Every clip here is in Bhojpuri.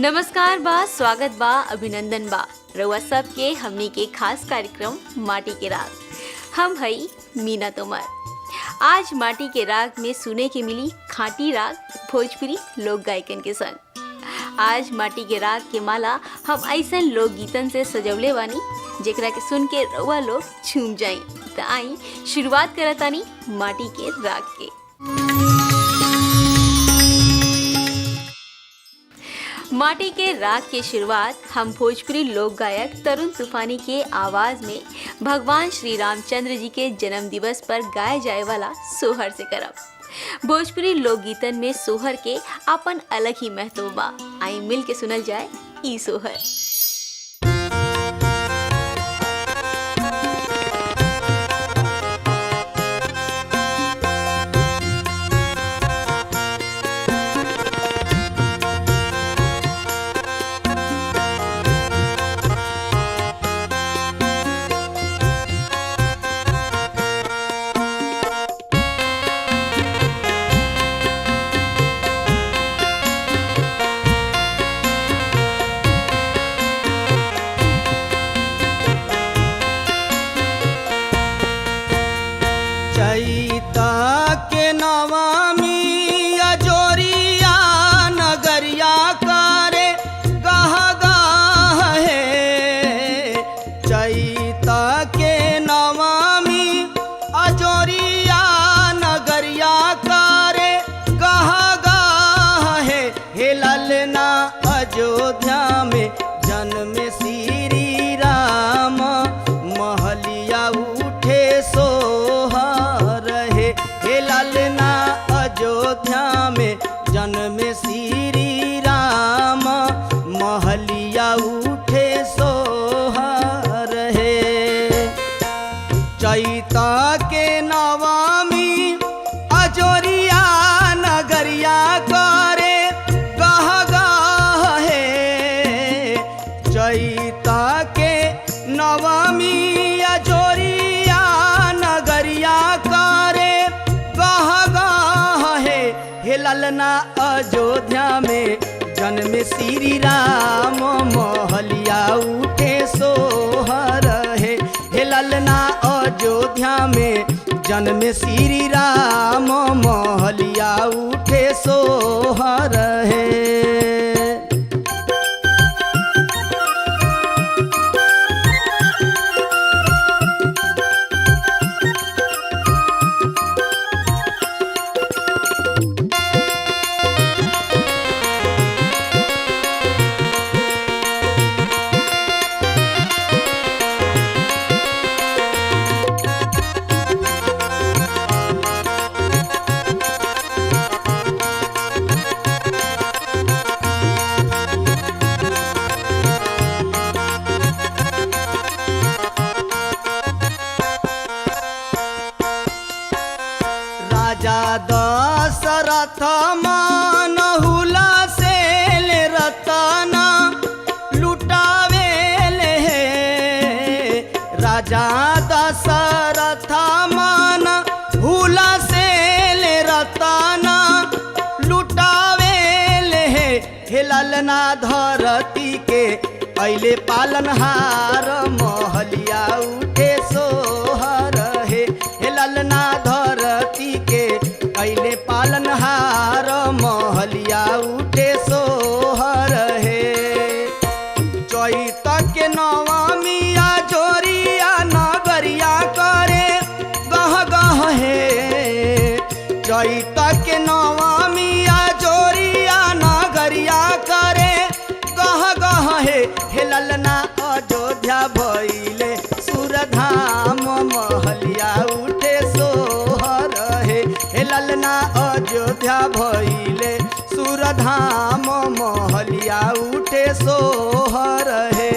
नमस्कार बा, स्वागत बा, अभिनंदन बा रउआ सबके हमनी के खास कार्यक्रम माटी के राग। हम हई मीना तोमर। आज माटी के राग में सुने के मिली खाटी राग भोजपुरी लोक गायकन के संग। आज माटी के राग के माला हम ऐसन लोक गीतन से सजवले बानी जेकरा के सुन के रउआ लोग झूम जाई। त आई शुरुआत करतानी माटी के राग के। माटी के राग के शुरुआत हम भोजपुरी लोक गायक तरुण तूफानी के आवाज में भगवान श्री रामचंद्र जी के जन्म दिवस पर गाए जाए वाला सोहर से करब। भोजपुरी लोक गीतन में सोहर के अपन अलग ही महत्व बा। आई मिल के सुनल जाए ई सोहर। अयोध्या में जन्म श्री राम महलिया उठे सोहर हे ललना। अयोध्या में जन्म श्री राम महलिया उठे सोहर हे। चैता के नवमी अजोरिया नगरिया करे चैता के नवमी अजोरिया नगरिया करे गह गह हे ललना। अयोध्या में जन्म श्री राम महलिया उठे सोहर हे ललना। अयोध्या में जन्म श्री राम महलिया उठे सोहर है। राजा दशरथ मान हुला से ले रतना लुटावेले हे। राजा दशरथ मान हुला से ले रतना लुटावेले हे ललना। धरती के अइले पालनहार महलिया उठे सोहर हे ललना। धरती के अइले पालनहार महलिया उठे सोहर हे। चैत के नवमी अजोरिया नगरिया करे गह गह हे। चैत के नवमी अजोरिया नगरिया करे गह गह हे ललना। अयोध्या भइले सुरधाम महलिया उठे सोहर हे ललना। अयोध्या भइले सुरधाम महलिया उठे सोहर हे।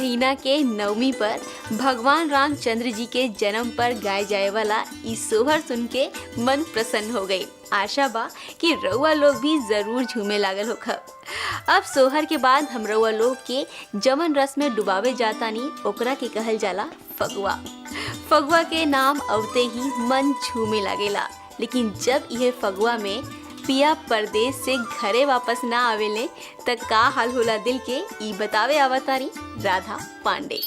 महीना के नवमी पर भगवान रामचंद्र जी के जन्म पर गाए जाए वाला ई सोहर सुन के मन प्रसन्न हो गई। आशा बा कि रउआ लोग भी जरूर झूमे लागल होखब। अब सोहर के बाद हम रउआ लोग के जमन रस में डुबावे जातानी ओकरा के कहल जाला फगुआ। फगुआ के नाम अवते ही मन झूमे लागेला, लेकिन जब यह फगुआ में पिया परदेश से घरे वापस ना आवेले त का हाल होला दिल के, ई बतावे आवतारी राधा पांडे।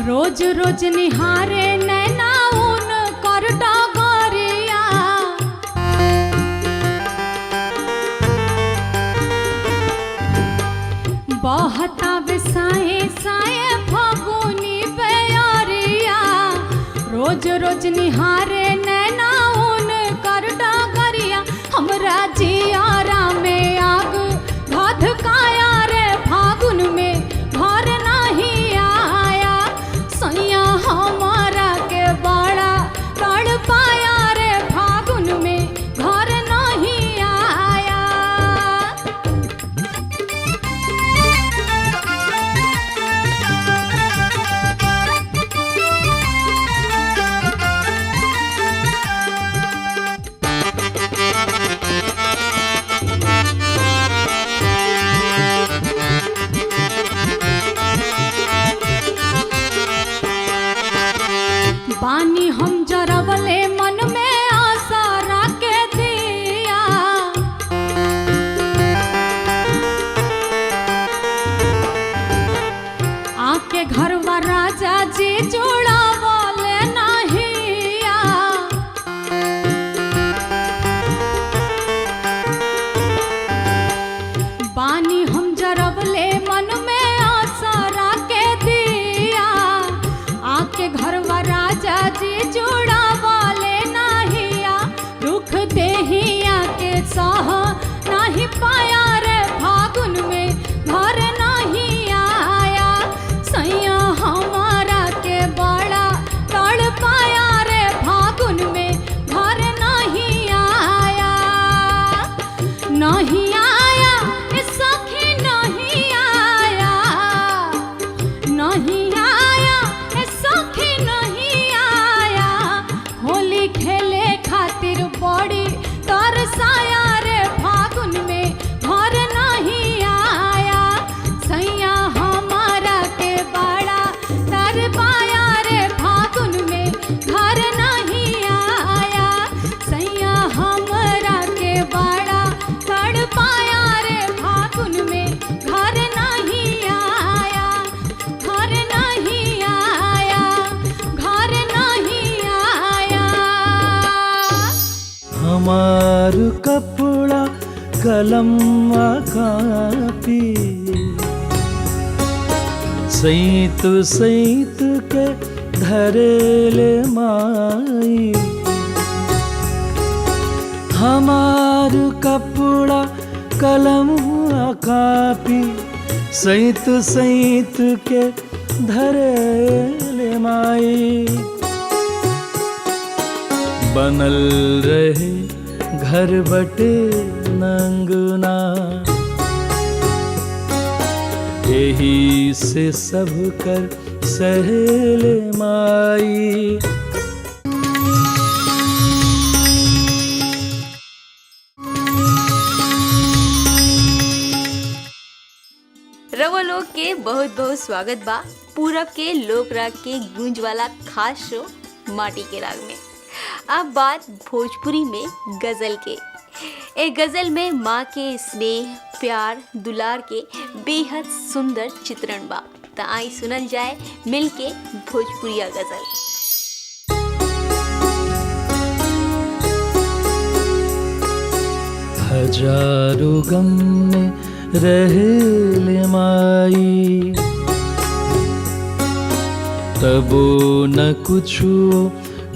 रोज रोज निहारे नैना उन कर डगरिया, बहता बेसाए साए फगुनी बेअरिया। रोज रोज निहारे नैना उन कर डगरिया, हमरा जियारा में आग धधकाया रे फागुन में घर नहीं आया। सैया हमारा के बड़ा तड़पाया रे फागुन में घर नहीं आया। बानी हम जरवले मन में आशा राके दिया, आके घरवा राजा जी जोड़ावले नहिया। बानी हम जरवले मन में आशा राके दिया, आके घरवा राजा जी जोड़ा वाले नाहिया। दुख देहिया के सह नहीं पाया रे फागुन में घर नहीं आया। सैया हमारा के बड़ा तड़ पाया रे फागुन में घर नहीं आया। नहीं आया ए सखी नहीं आया, नहीं आया ए सखी नहीं आया। होली खेले खातिर बड़ी तरसाया रे फागुन में घर नहीं आया। सैया हमारा के बड़ा तरपाया रे फागुन में घर नहीं आया। सैया हमारा के बड़ा तड़पाया रे फागुन में घर नहीं आया। घर नहीं आया, घर नहीं आया। हमार कपड़ा कलम कापी, सैत सैत के धरेले माई। हमार कपड़ा कलम आ कापी सैत सैत के धरे ले माई। बनल रहे घर बटे नंगना, यही से सब कर सहेले माई। रवा लोग के बहुत बहुत स्वागत बा पूरब के लोक राग के गूंज वाला खास शो माटी के राग में। अब बात भोजपुरी में गजल के। एक गजल में माँ के स्नेह प्यार दुलार के बेहद सुंदर चित्रण बा। त आई सुनल जाए मिलके भोजपुरिया गजल। हजारों गम में रहेले माई, तबो न कुछु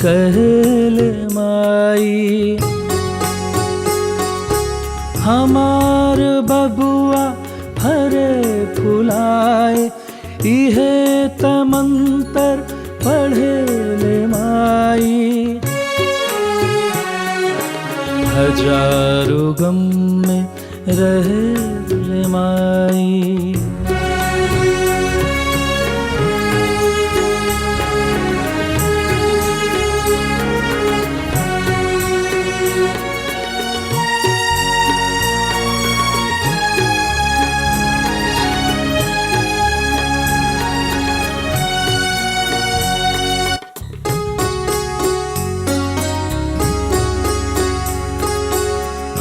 कहले माई। हमार बबुआ हरे फुलाए, इहे तमंतर पढ़ेले माई। हजारों गम में रहेले माई।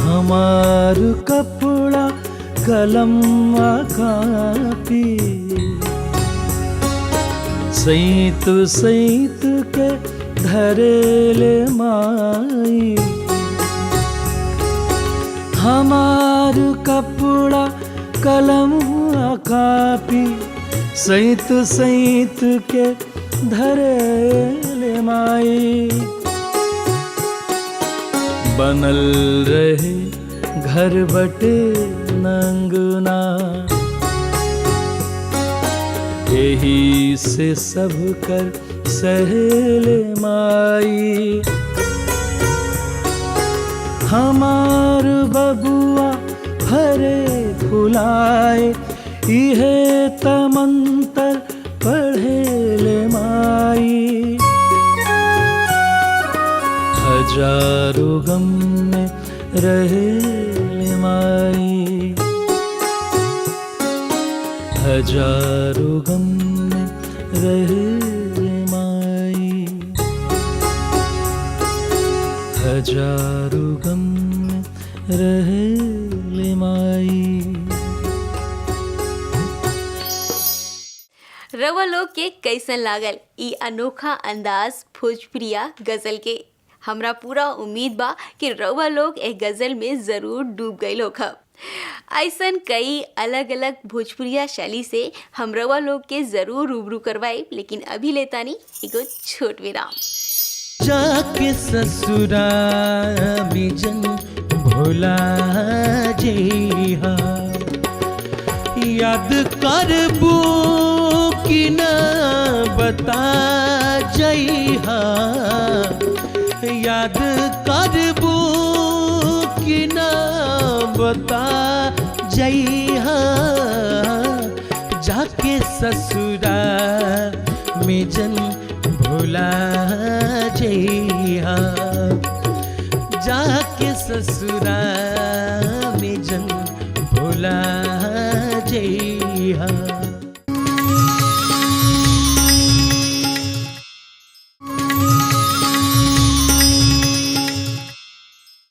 हमार कपड़ा कलम आ कापी सैत सैत के धरेले माई। हमार कपड़ा कलम आ कापी सैत सैत के धरेले माई। बनल रहे घर बटे नंगना, यही से सब कर सहेले माई। हमार बबुआ हरे फुलाए, इहे तमंतर पढ़ेले माई। हजारों गम में रहेले माई। हजारों गम में रहेले माई। हजारों गम में रहेले माई। रवा लोग के कैसन लागल ई अनोखा अंदाज भोजपुरिया गजल के। हमरा पूरा उम्मीद बा कि रवा लोग एक गजल में जरूर डूब गए लोग। ऐसन कई अलग अलग भोजपुरिया शैली से हम रवा लोग के जरूर रूबरू करवाए, लेकिन अभी लेता नहीं एगो छोट विराम। जाके ससुराल में जन भोला जइहा, याद करबू कि न बता जइहा। याद करबू कि न बता जइहा। जाके ससुराल में जन भोला जइहा। जाके ससुराल में जन भोला जइहा।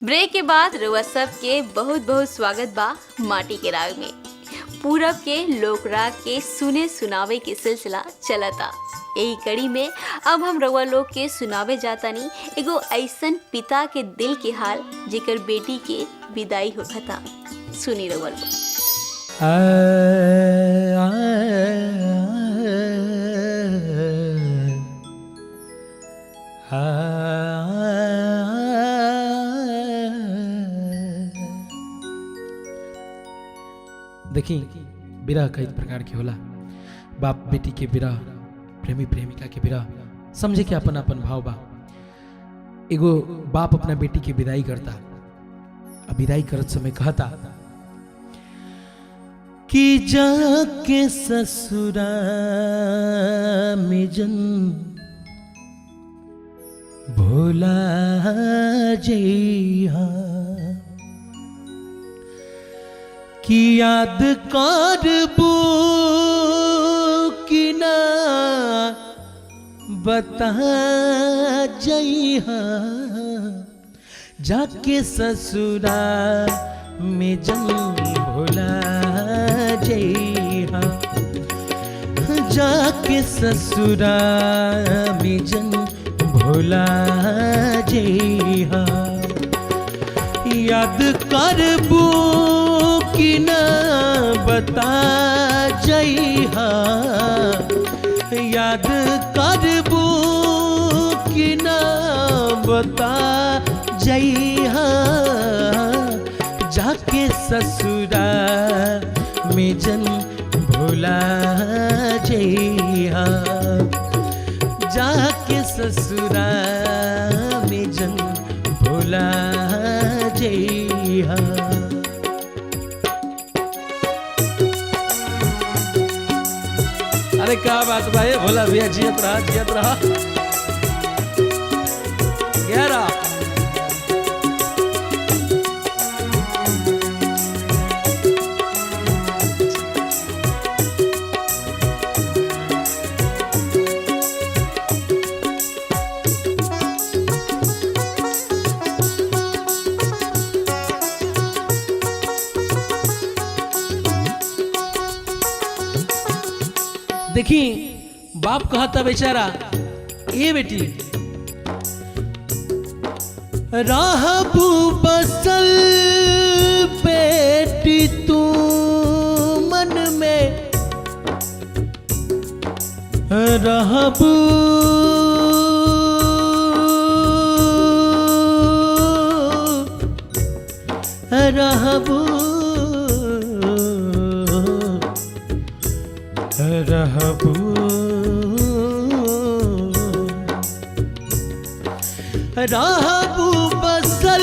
ब्रेक के बाद रउआ सब के बहुत बहुत स्वागत बा माटी के राग में। पूरब के लोक राग के सुने सुनावे के सिलसिला चलता। यही कड़ी में अब हम रउआ लोग के सुनावे जातानी एगो ऐसन पिता के दिल के हाल जेकर बेटी के विदाई होखता। सुनी रउआ लोग। देखी विरह कई प्रकार के होला। बाप बेटी के विरह, प्रेमी प्रेमिका के विरह, समझे के अपन अपन भाव बा। एगो बाप अपना बेटी के विदाई करता, अब विदाई करत समय कहता कि जाके ससुरा में जन भोला जइहा, कि याद करबू कि ना बता जइहा, जाके ससुरा में जन भोला जइहा, जाके ससुरा में जन भोला जइहा, याद करबू कि ना बता जइहा, याद करबू कि ना बता जइहा, जाके ससुरा में जन भोला जइहा, जाके ससुरा में जन भोला जइहा। अरे क्या बात भाई, भोला भैया जियत रहा जियत रहा। गहरा देखी बाप कहता बेचारा, ए बेटी रहबू बसल बेटी तू मन में, रहबू रहबू रहबू रहबू बसल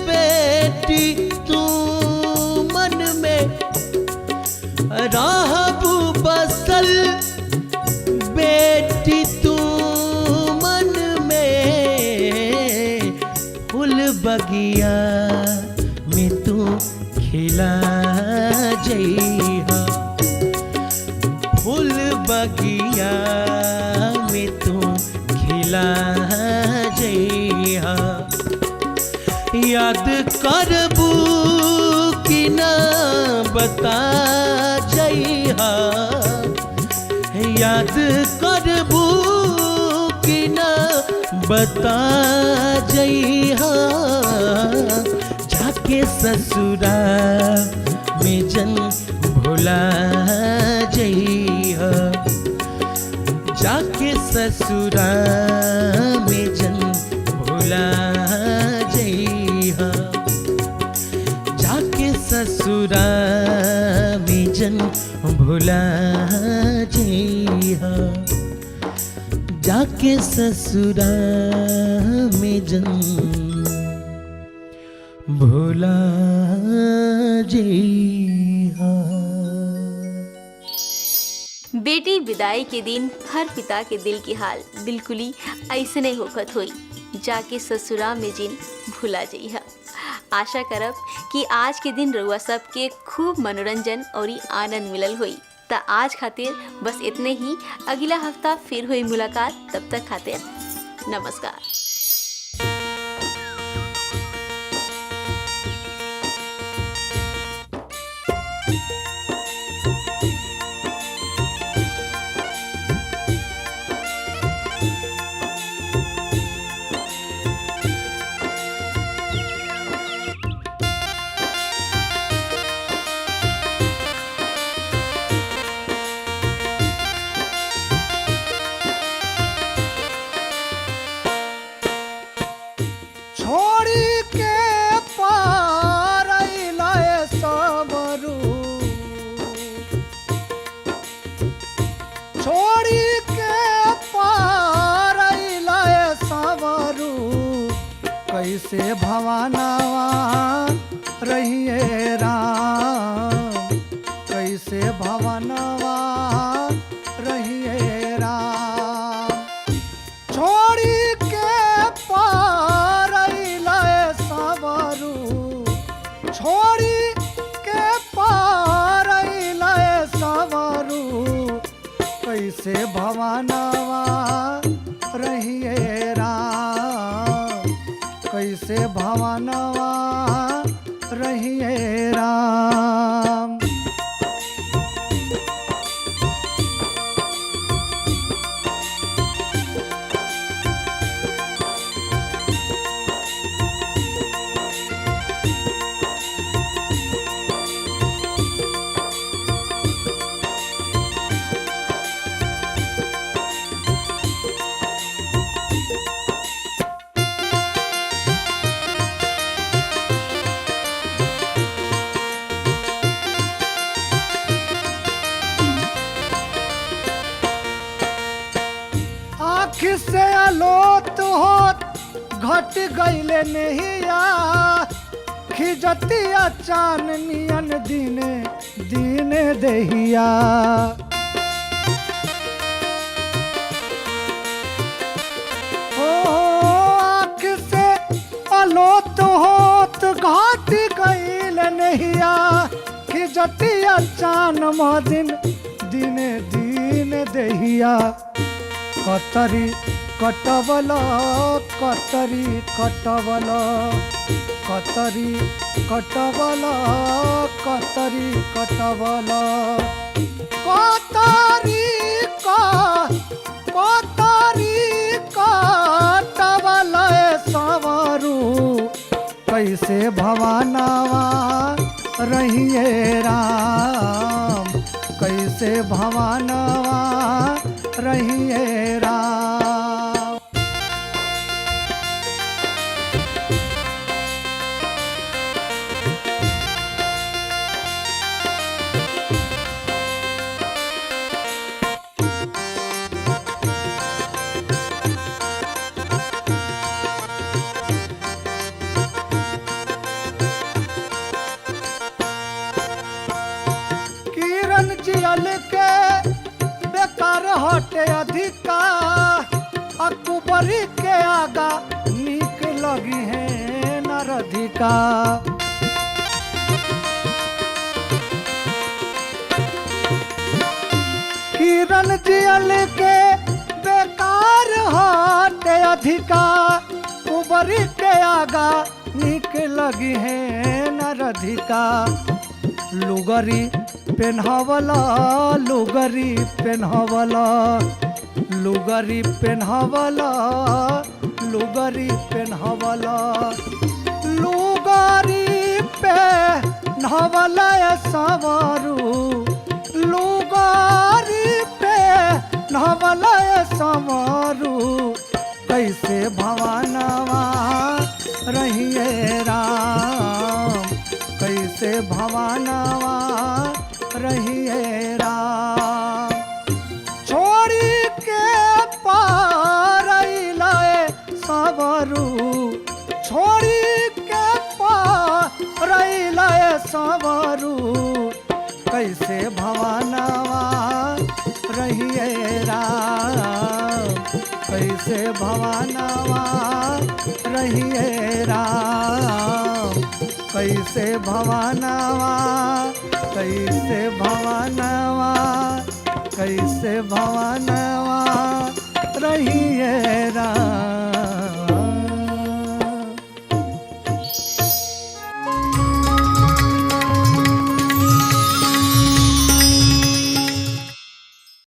बेटी तू मन में, रहबू बसल बेटी तू मन में, फूल बगिया में तू खिला जइहा, फूल बगिया में तू खिला जइहा, याद करबू कि ना बता जइहा, याद करबू कि ना बता जइहा, जाके ससुरा में जन भोला जइहा, जाके ससुरा में जन भोला जइहा, जाके ससुरा में जन भोला जइहा, जाके ससुरा में जन भोला जइहा। बेटी विदाई के दिन हर पिता के दिल की हाल बिल्कुल ही ऐसने होकत होई, जाके ससुरा में जिन भुला जइहा। आशा करब कि आज के दिन रउआ सबके खूब मनोरंजन और आनंद मिलल होई। त आज खातिर बस इतने ही, अगला हफ्ता फिर हुई मुलाकात, तब तक खातिर नमस्कार। कैसे भवानवा रहिए राम, कैसे भवानवा रहिए राम। छोड़ी के पार लय सबरू, छोड़ी के पार लय सबरू, कैसे भवानवा रहिए राम, कैसे भवानवा रहिए राम। आँख से आलोत होत घट गईले नहिया, खिजतिया चाननियन दिने दिने दहिया। ओ आँख से आलोत होत घट गईले नहिया, खिजतिया चान मदिन दिने दिने दहिया। कतरी कटवल कतरी कटवल, कतरी कटवल कतरी कटवल, कतरी कतरी कटवल सबरू, कैसे भवानवा रहिए राम, कैसे भवानवा रहिए राम। किरण जियल के बेकार हटे अधिका, अकबरी के आगा नीक लगी है नरधिका। किरण जियल के बेकार हटे अधिका, कुबरी के आगा नीक लगी है नरधिका। लुगरी पेन्हवला लुगरी पेन्हवला, लुगरी पेन्हवला लुगरी पेन्हवला, लुगरी पेन्हवला सबरू, लुगरी पेन्हवला सबरू, कैसे भवानवा रहिए राम, कैसे भवानवा रहिए राम। छोड़ी के पार लय सबरू, छोड़ी के पार लय सबरू, कैसे भवानवा रहिए राम, कैसे भवानवा रहिए राम, कैसे भवानवा, कैसे भवानवा, कैसे भवानवा रहिए राम।